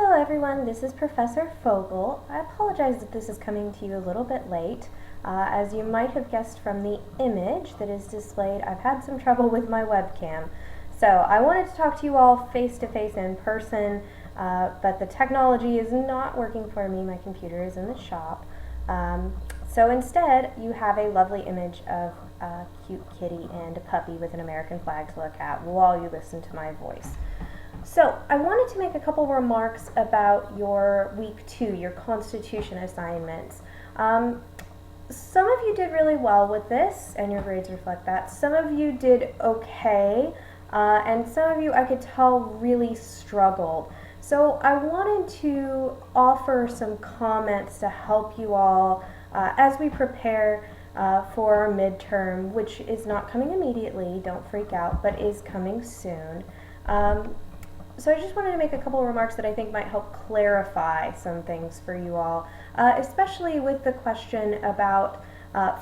Hello everyone, this is Professor Fogel. I apologize that this is coming to you a little bit late. As you might have guessed from the image that is displayed, I've had some trouble with my webcam. So I wanted to talk to you all face-to-face in person, but the technology is not working for me. My computer is in the shop. So instead, you have a lovely image of a cute kitty and a puppy with an American flag to look at while you listen to my voice. So I wanted to make a couple remarks about your week 2, your Constitution assignments. Some of you did really well with this, and your grades reflect that. Some of you did okay, and some of you, I could tell, really struggled. So I wanted to offer some comments to help you all as we prepare for our midterm, which is not coming immediately, don't freak out, but is coming soon. So I just wanted to make a couple of remarks that I think might help clarify some things for you all, especially with the question about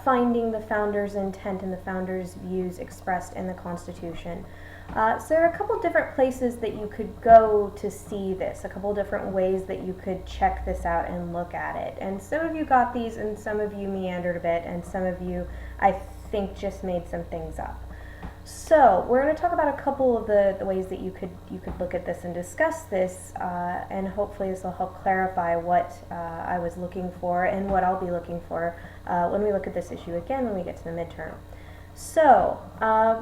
finding the founders' intent and the founders' views expressed in the Constitution. So there are a couple different places that you could go to see this, a couple different ways that you could check this out and look at it. And some of you got these and some of you meandered a bit and some of you, I think, just made some things up. So we're going to talk about a couple of the ways that you could look at this and discuss this, and hopefully this will help clarify what I was looking for and what I'll be looking for when we look at this issue again when we get to the midterm. So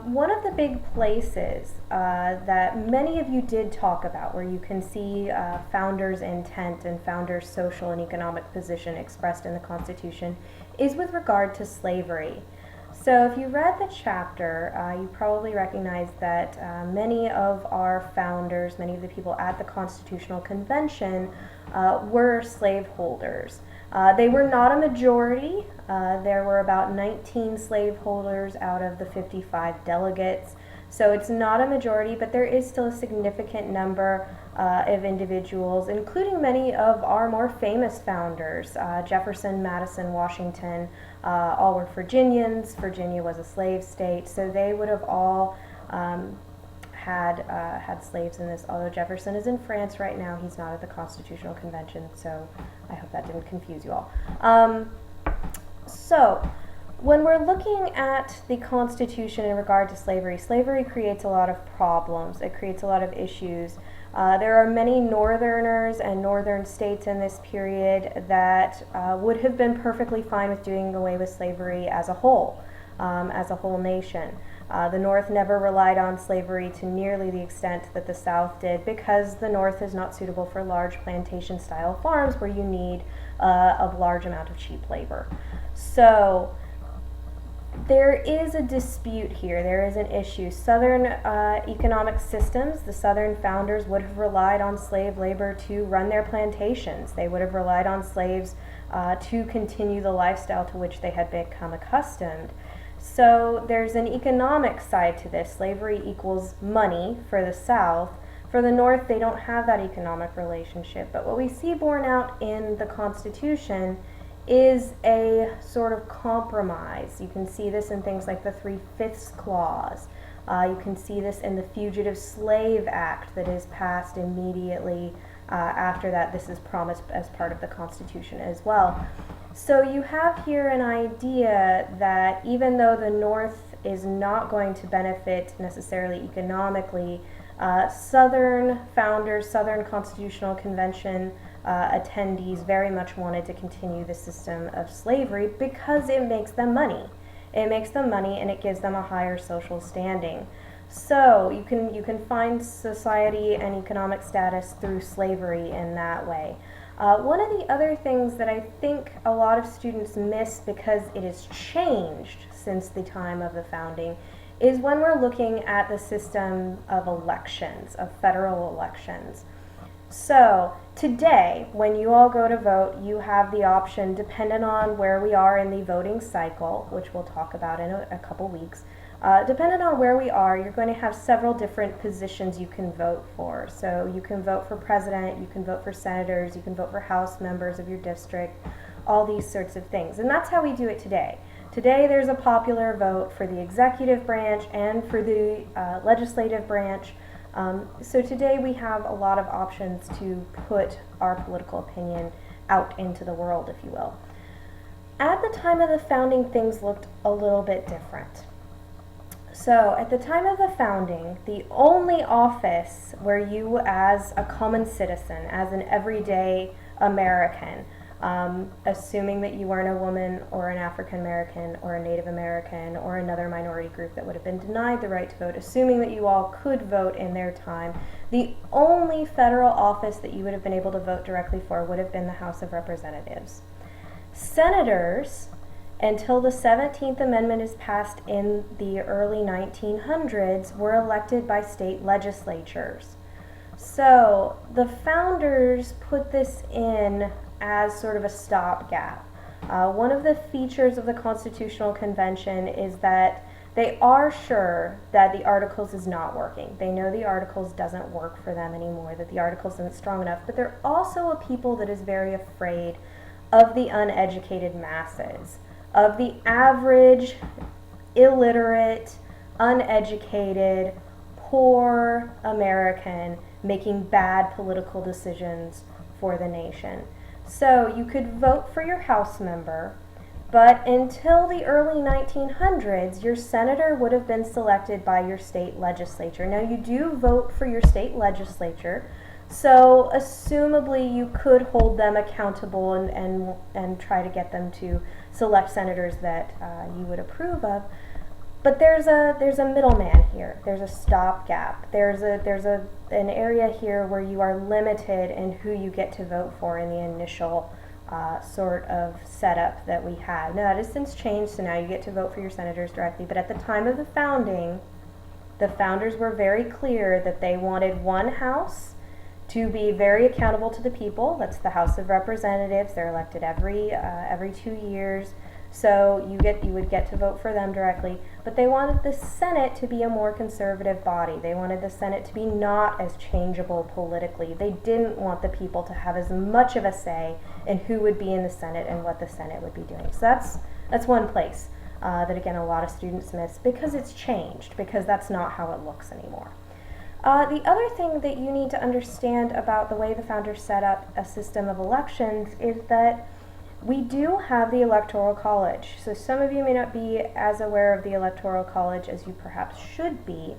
one of the big places that many of you did talk about, where you can see founders' intent and founders' social and economic position expressed in the Constitution, is with regard to slavery. So if you read the chapter, you probably recognize that many of our founders, many of the people at the Constitutional Convention were slaveholders. They were not a majority. There were about 19 slaveholders out of the 55 delegates. So it's not a majority, but there is still a significant number of individuals, including many of our more famous founders. Jefferson, Madison, Washington, all were Virginians. Virginia was a slave state, so they would have all had slaves in this, although Jefferson is in France right now. He's not at the Constitutional Convention, so I hope that didn't confuse you all. So when we're looking at the Constitution in regard to slavery, slavery creates a lot of problems. It creates a lot of issues. There are many Northerners and Northern states in this period that would have been perfectly fine with doing away with slavery as a whole nation. The North never relied on slavery to nearly the extent that the South did, because the North is not suitable for large plantation-style farms where you need a large amount of cheap labor. So there is a dispute here. There is an issue. Southern economic systems, the Southern founders would have relied on slave labor to run their plantations. They would have relied on slaves to continue the lifestyle to which they had become accustomed. So there's an economic side to this. Slavery equals money for the South. For the North, they don't have that economic relationship. But what we see borne out in the Constitution is a sort of compromise. You can see this in things like the 3/5 clause. You can see this in the Fugitive Slave Act that is passed immediately after that. This is promised as part of the Constitution as well. So you have here an idea that even though the North is not going to benefit necessarily economically, Southern founders, Southern Constitutional Convention attendees very much wanted to continue the system of slavery because it makes them money. It makes them money and it gives them a higher social standing. So you can find society and economic status through slavery in that way. One of the other things that I think a lot of students miss because it has changed since the time of the founding is when we're looking at the system of elections, of federal elections. So today, when you all go to vote, you have the option, depending on where we are in the voting cycle, which we'll talk about in a couple weeks, depending on where we are, you're going to have several different positions you can vote for. So you can vote for president, you can vote for senators, you can vote for House members of your district, all these sorts of things. And that's how we do it today. Today there's a popular vote for the executive branch and for the legislative branch. So today we have a lot of options to put our political opinion out into the world, if you will. At the time of the founding, things looked a little bit different. So at the time of the founding, the only office where you as a common citizen, as an everyday American, assuming that you weren't a woman or an African American or a Native American or another minority group that would have been denied the right to vote, assuming that you all could vote in their time, the only federal office that you would have been able to vote directly for would have been the House of Representatives. Senators, until the 17th Amendment is passed in the early 1900s, were elected by state legislatures. So the founders put this in as sort of a stopgap. One of the features of the Constitutional Convention is that they are sure that the Articles is not working. They know the Articles doesn't work for them anymore, that the Articles isn't strong enough, but they're also a people that is very afraid of the uneducated masses, of the average, illiterate, uneducated, poor American making bad political decisions for the nation. So you could vote for your House member, but until the early 1900s, your senator would have been selected by your state legislature. Now you do vote for your state legislature, so assumably you could hold them accountable and try to get them to select senators that you would approve of. But there's a middleman here. There's a stopgap. There's an area here where you are limited in who you get to vote for in the initial sort of setup that we had. Now that has since changed, so now you get to vote for your senators directly. But at the time of the founding, the founders were very clear that they wanted one house to be very accountable to the people. That's the House of Representatives. They're elected every 2 years. So you would get to vote for them directly. But they wanted the Senate to be a more conservative body. They wanted the Senate to be not as changeable politically. They didn't want the people to have as much of a say in who would be in the Senate and what the Senate would be doing. So that's one place that, again, a lot of students miss because it's changed, because that's not how it looks anymore. The other thing that you need to understand about the way the founders set up a system of elections is that we do have the Electoral College. So some of you may not be as aware of the Electoral College as you perhaps should be.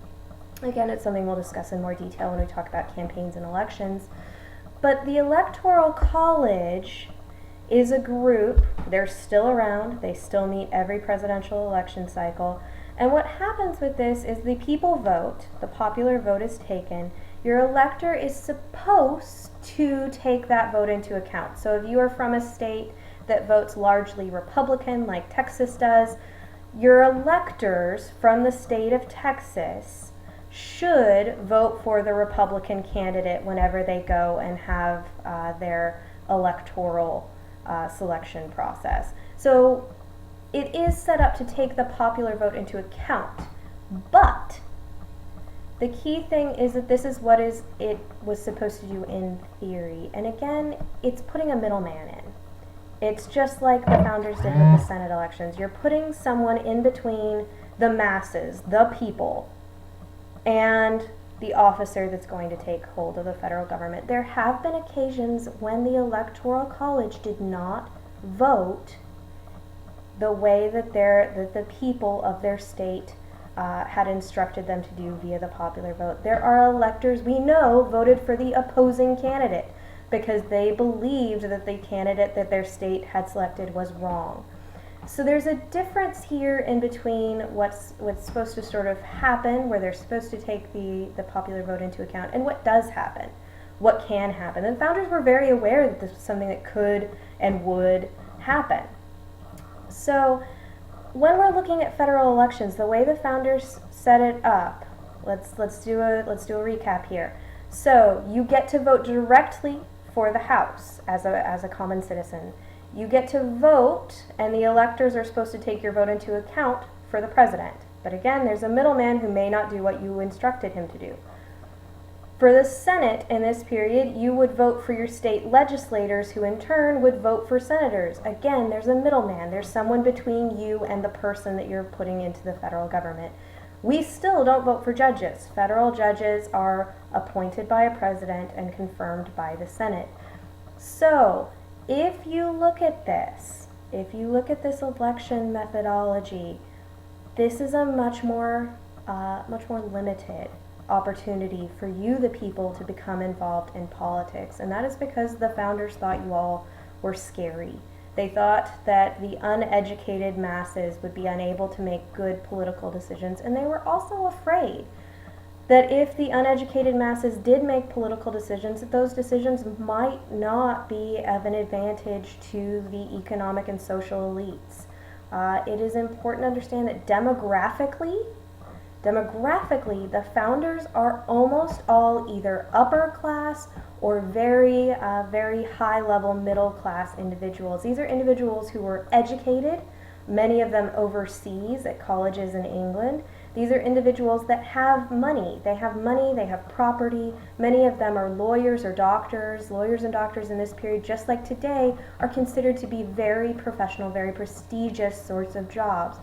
Again, it's something we'll discuss in more detail when we talk about campaigns and elections. But the Electoral College is a group, they're still around, they still meet every presidential election cycle. And what happens with this is the people vote, the popular vote is taken, your elector is supposed to take that vote into account. So if you are from a state that votes largely Republican, like Texas does, your electors from the state of Texas should vote for the Republican candidate whenever they go and have their electoral selection process. So it is set up to take the popular vote into account, but the key thing is that this is what it was supposed to do in theory. And again, it's putting a middleman in. It's just like the founders did with the Senate elections. You're putting someone in between the masses, the people, and the officer that's going to take hold of the federal government. There have been occasions when the Electoral College did not vote the way that the people of their state had instructed them to do via the popular vote. There are electors we know voted for the opposing candidate because they believed that the candidate that their state had selected was wrong. So there's a difference here in between what's supposed to sort of happen, where they're supposed to take the popular vote into account, and what does happen, what can happen. The founders were very aware that this was something that could and would happen. So when we're looking at federal elections, the way the founders set it up, let's do a recap here. So you get to vote directly for the House as a common citizen. You get to vote, and the electors are supposed to take your vote into account for the president. But again, there's a middleman who may not do what you instructed him to do. For the Senate in this period, you would vote for your state legislators, who in turn would vote for senators. Again, there's a middleman. There's someone between you and the person that you're putting into the federal government. We still don't vote for judges. Federal judges are appointed by a president and confirmed by the Senate. So, if you look at this election methodology, this is a much more limited opportunity for you, the people, to become involved in politics. And that is because the founders thought you all were scary. They thought that the uneducated masses would be unable to make good political decisions, and they were also afraid that if the uneducated masses did make political decisions, that those decisions might not be of an advantage to the economic and social elites. It is important to understand that demographically, the founders are almost all either upper class or very high level middle class individuals. These are individuals who were educated, many of them overseas at colleges in England. These are individuals that have money. They have property. Many of them are lawyers or doctors. Lawyers and doctors in this period, just like today, are considered to be very professional, very prestigious sorts of jobs.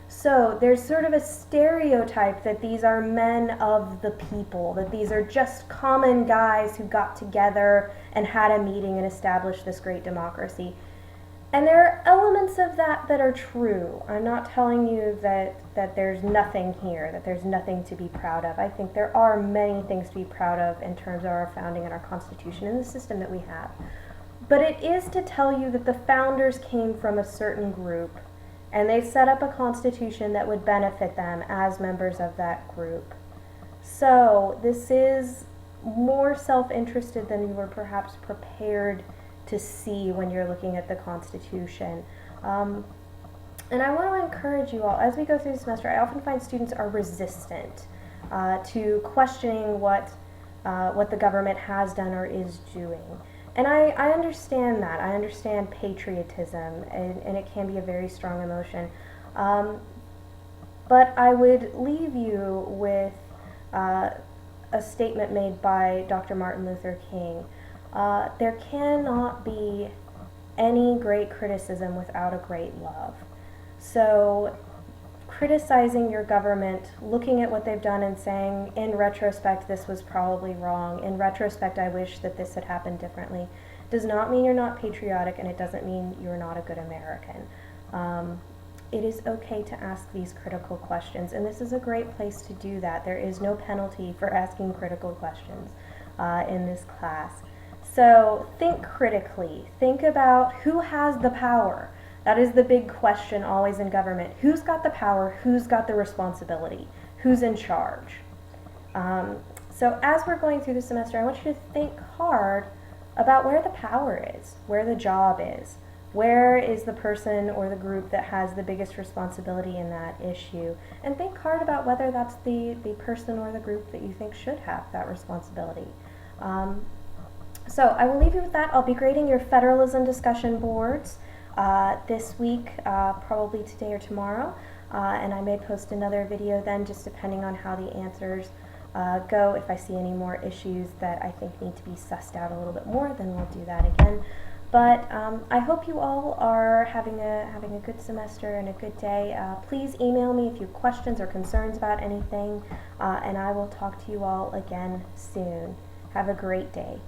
So there's sort of a stereotype that these are men of the people, that these are just common guys who got together and had a meeting and established this great democracy. And there are elements of that that are true. I'm not telling you that there's nothing here, that there's nothing to be proud of. I think there are many things to be proud of in terms of our founding and our Constitution and the system that we have. But it is to tell you that the founders came from a certain group, and they set up a constitution that would benefit them as members of that group. So this is more self-interested than you were perhaps prepared to see when you're looking at the Constitution. And I want to encourage you all, as we go through the semester, I often find students are resistant to questioning what the government has done or is doing. And I understand that. I understand patriotism, and it can be a very strong emotion. But I would leave you with a statement made by Dr. Martin Luther King. There cannot be any great criticism without a great love. So criticizing your government, looking at what they've done and saying, in retrospect, this was probably wrong. In retrospect, I wish that this had happened differently, does not mean you're not patriotic, and it doesn't mean you're not a good American. It is okay to ask these critical questions, and this is a great place to do that. There is no penalty for asking critical questions in this class. So think critically. Think about who has the power. That is the big question always in government. Who's got the power? Who's got the responsibility? Who's in charge? So as we're going through the semester, I want you to think hard about where the power is, where the job is, where is the person or the group that has the biggest responsibility in that issue, and think hard about whether that's the person or the group that you think should have that responsibility. So I will leave you with that. I'll be grading your federalism discussion boards this week, probably today or tomorrow, and I may post another video then, just depending on how the answers go. If I see any more issues that I think need to be sussed out a little bit more, then we'll do that again. But I hope you all are having a good semester and a good day. Please email me if you have questions or concerns about anything, and I will talk to you all again soon. Have a great day.